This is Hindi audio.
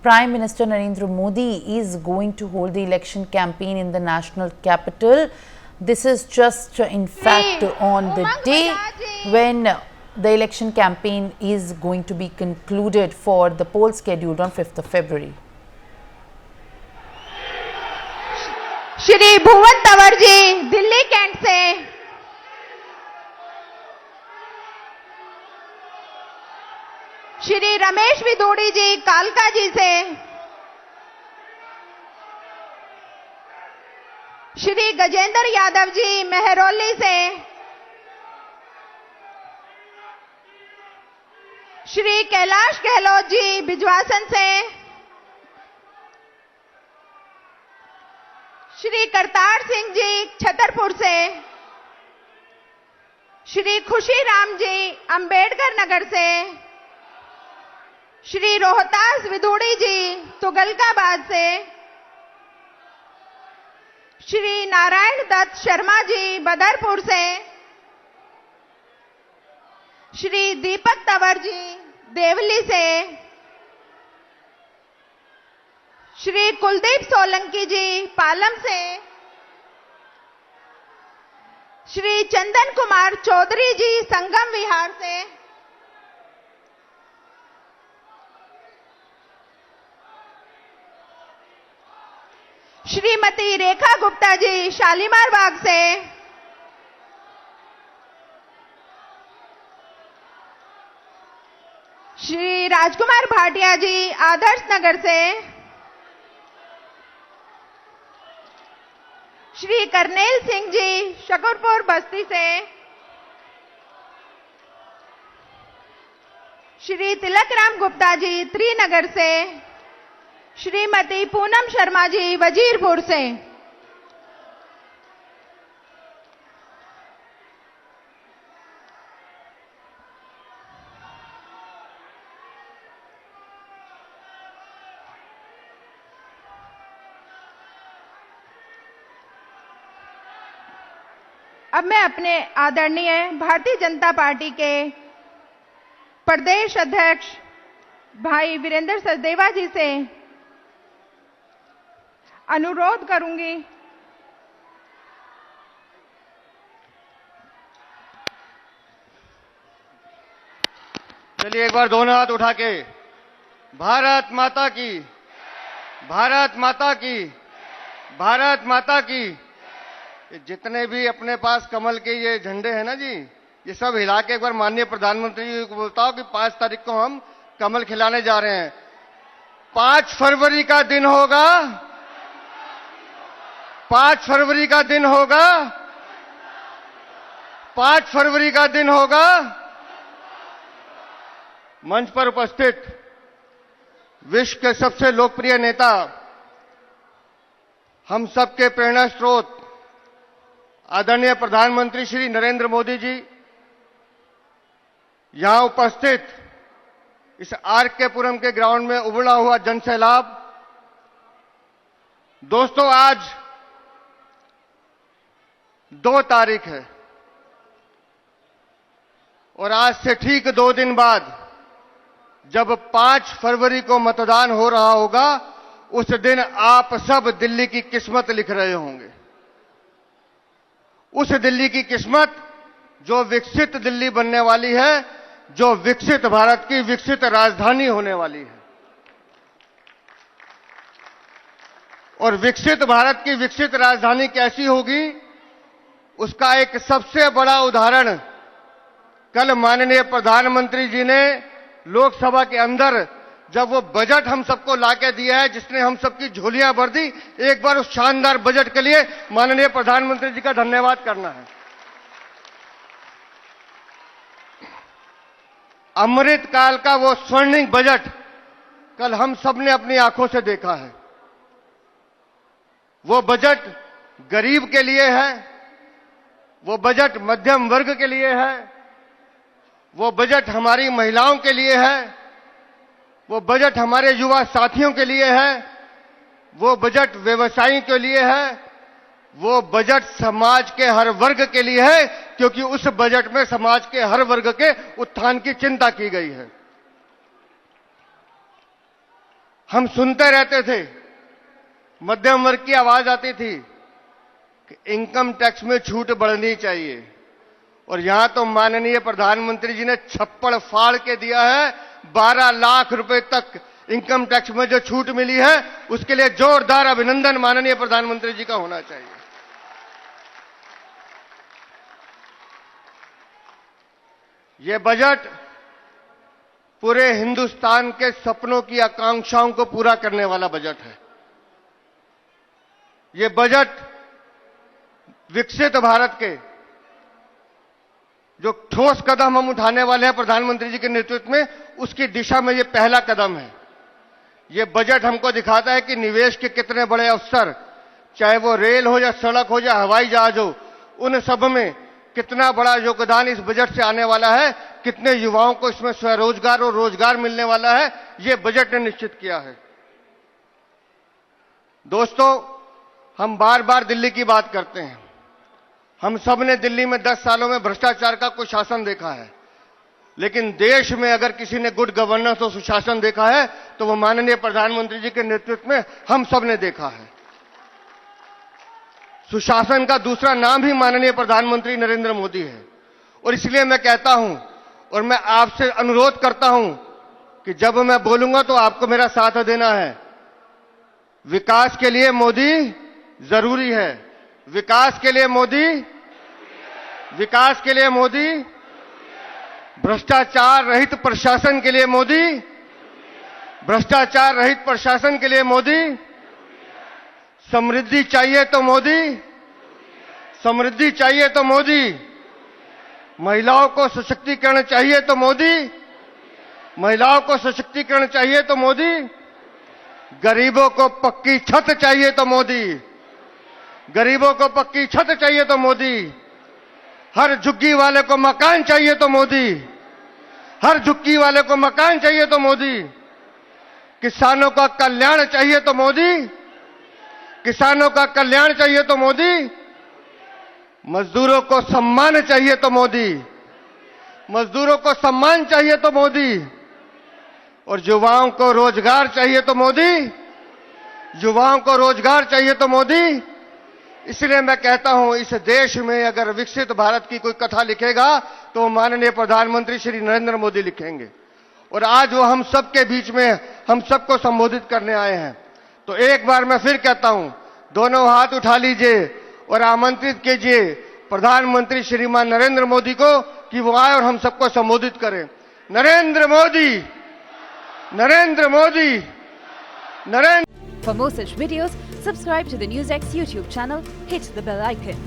Prime Minister Narendra Modi is going to hold the election campaign in the national capital. This is just in fact on the day when the election campaign is going to be concluded for the poll scheduled on 5th of February. Shri Bhuvan Tanwar ji Delhi Cantt से, श्री रमेश विदोड़ी जी कालका जी से, श्री गजेंद्र यादव जी मेहरौली से, श्री कैलाश गहलोत जी बिजवासन से, श्री करतार सिंह जी छतरपुर से, श्री खुशी राम जी अंबेडकर नगर से, श्री रोहतास विदोड़ी जी तुगलकाबाद से, श्री नारायण दत्त शर्मा जी बदरपुर से, श्री दीपक तंवर जी देवली से, श्री कुलदीप सोलंकी जी पालम से, श्री चंदन कुमार चौधरी जी संगम विहार से, श्रीमती रेखा गुप्ता जी शालीमार बाग से, श्री राजकुमार भाटिया जी आदर्श नगर से, श्री करनेल सिंह जी शकरपुर बस्ती से, श्री तिलकराम गुप्ता जी त्रिनगर से, श्रीमती पूनम शर्मा जी वजीरपुर से। अब मैं अपने आदरणीय भारतीय जनता पार्टी के प्रदेश अध्यक्ष भाई वीरेंद्र सचदेवा जी से अनुरोध करूंगी चलिए एक बार दोनों हाथ उठा के भारत माता की, भारत माता की, भारत माता की। ये जितने भी अपने पास कमल के ये झंडे हैं ना जी, ये सब हिला के एक बार माननीय प्रधानमंत्री जी को बताओ कि 5 तारीख को हम कमल खिलाने जा रहे हैं। 5 फरवरी का दिन होगा, 5 फरवरी का दिन होगा, 5 फरवरी का दिन होगा। मंच पर उपस्थित विश्व के सबसे लोकप्रिय नेता, हम सबके प्रेरणा स्रोत आदरणीय प्रधानमंत्री श्री नरेंद्र मोदी जी, यहां उपस्थित इस आर के पुरम के ग्राउंड में उबड़ा हुआ जनसैलाब। दोस्तों, आज 2 तारीख है और आज से ठीक 2 दिन बाद जब 5 फरवरी को मतदान हो रहा होगा, उस दिन आप सब दिल्ली की किस्मत लिख रहे होंगे। उस दिल्ली की किस्मत जो विकसित दिल्ली बनने वाली है, जो विकसित भारत की विकसित राजधानी होने वाली है। और विकसित भारत की विकसित राजधानी कैसी होगी, उसका एक सबसे बड़ा उदाहरण कल माननीय प्रधानमंत्री जी ने लोकसभा के अंदर जब वो बजट हम सबको लाके दिया है, जिसने हम सबकी झोलियां भर दी। एक बार उस शानदार बजट के लिए माननीय प्रधानमंत्री जी का धन्यवाद करना है। अमृत काल का वो स्वर्णिम बजट कल हम सबने अपनी आंखों से देखा है। वो बजट गरीब के लिए है, वो बजट मध्यम वर्ग के लिए है, वो बजट हमारी महिलाओं के लिए है, वो बजट हमारे युवा साथियों के लिए है, वो बजट व्यवसायियों के लिए है, वो बजट समाज के हर वर्ग के लिए है, क्योंकि उस बजट में समाज के हर वर्ग के उत्थान की चिंता की गई है। हम सुनते रहते थे, मध्यम वर्ग की आवाज आती थी कि इनकम टैक्स में छूट बढ़नी चाहिए, और यहां तो माननीय प्रधानमंत्री जी ने छप्पड़ फाड़ के दिया है। 12 लाख रुपए तक इनकम टैक्स में जो छूट मिली है, उसके लिए जोरदार अभिनंदन माननीय प्रधानमंत्री जी का होना चाहिए। ये बजट पूरे हिंदुस्तान के सपनों की आकांक्षाओं को पूरा करने वाला बजट है। ये बजट विकसित भारत के जो ठोस कदम हम उठाने वाले हैं प्रधानमंत्री जी के नेतृत्व में, उसकी दिशा में ये पहला कदम है। ये बजट हमको दिखाता है कि निवेश के कितने बड़े अवसर, चाहे वो रेल हो या सड़क हो या हवाई जहाज हो, उन सब में कितना बड़ा योगदान इस बजट से आने वाला है, कितने युवाओं को इसमें स्वरोजगार और रोजगार मिलने वाला है, ये बजट ने निश्चित किया है। दोस्तों, हम बार बार दिल्ली की बात करते हैं। हम सब ने दिल्ली में 10 सालों में भ्रष्टाचार का कुशासन देखा है, लेकिन देश में अगर किसी ने गुड गवर्नेंस और सुशासन देखा है तो वो माननीय प्रधानमंत्री जी के नेतृत्व में हम सब ने देखा है। सुशासन का दूसरा नाम ही माननीय प्रधानमंत्री नरेंद्र मोदी है। और इसलिए मैं कहता हूं और मैं आपसे अनुरोध करता हूं कि जब मैं बोलूंगा तो आपको मेरा साथ देना है। विकास के लिए मोदी जरूरी है, विकास के लिए मोदी, विकास के लिए मोदी, भ्रष्टाचार रहित प्रशासन के लिए मोदी, भ्रष्टाचार रहित प्रशासन के लिए मोदी, समृद्धि चाहिए तो मोदी, समृद्धि चाहिए तो मोदी, महिलाओं को सशक्तिकरण चाहिए तो मोदी, महिलाओं को सशक्तिकरण चाहिए तो मोदी, गरीबों को पक्की छत चाहिए तो मोदी, गरीबों को पक्की छत चाहिए तो मोदी, हर झुग्गी वाले को मकान चाहिए तो मोदी, हर झुग्गी वाले को मकान चाहिए तो मोदी, किसानों का कल्याण चाहिए तो मोदी, किसानों का कल्याण चाहिए तो मोदी, मजदूरों को सम्मान चाहिए तो मोदी, मजदूरों को सम्मान चाहिए तो मोदी, और युवाओं को रोजगार चाहिए तो मोदी, युवाओं को रोजगार चाहिए तो मोदी। इसलिए मैं कहता हूं, इस देश में अगर विकसित भारत की कोई कथा लिखेगा तो माननीय प्रधानमंत्री श्री नरेंद्र मोदी लिखेंगे। और आज वो हम सबके बीच में हम सबको संबोधित करने आए हैं। तो एक बार मैं फिर कहता हूं, दोनों हाथ उठा लीजिए और आमंत्रित कीजिए प्रधानमंत्री श्रीमान नरेंद्र मोदी को कि वो आए और हम सबको संबोधित करें। Narendra Modi, Narendra Modi, Narendra. For more such videos, subscribe to the NewsX YouTube channel, hit the bell icon.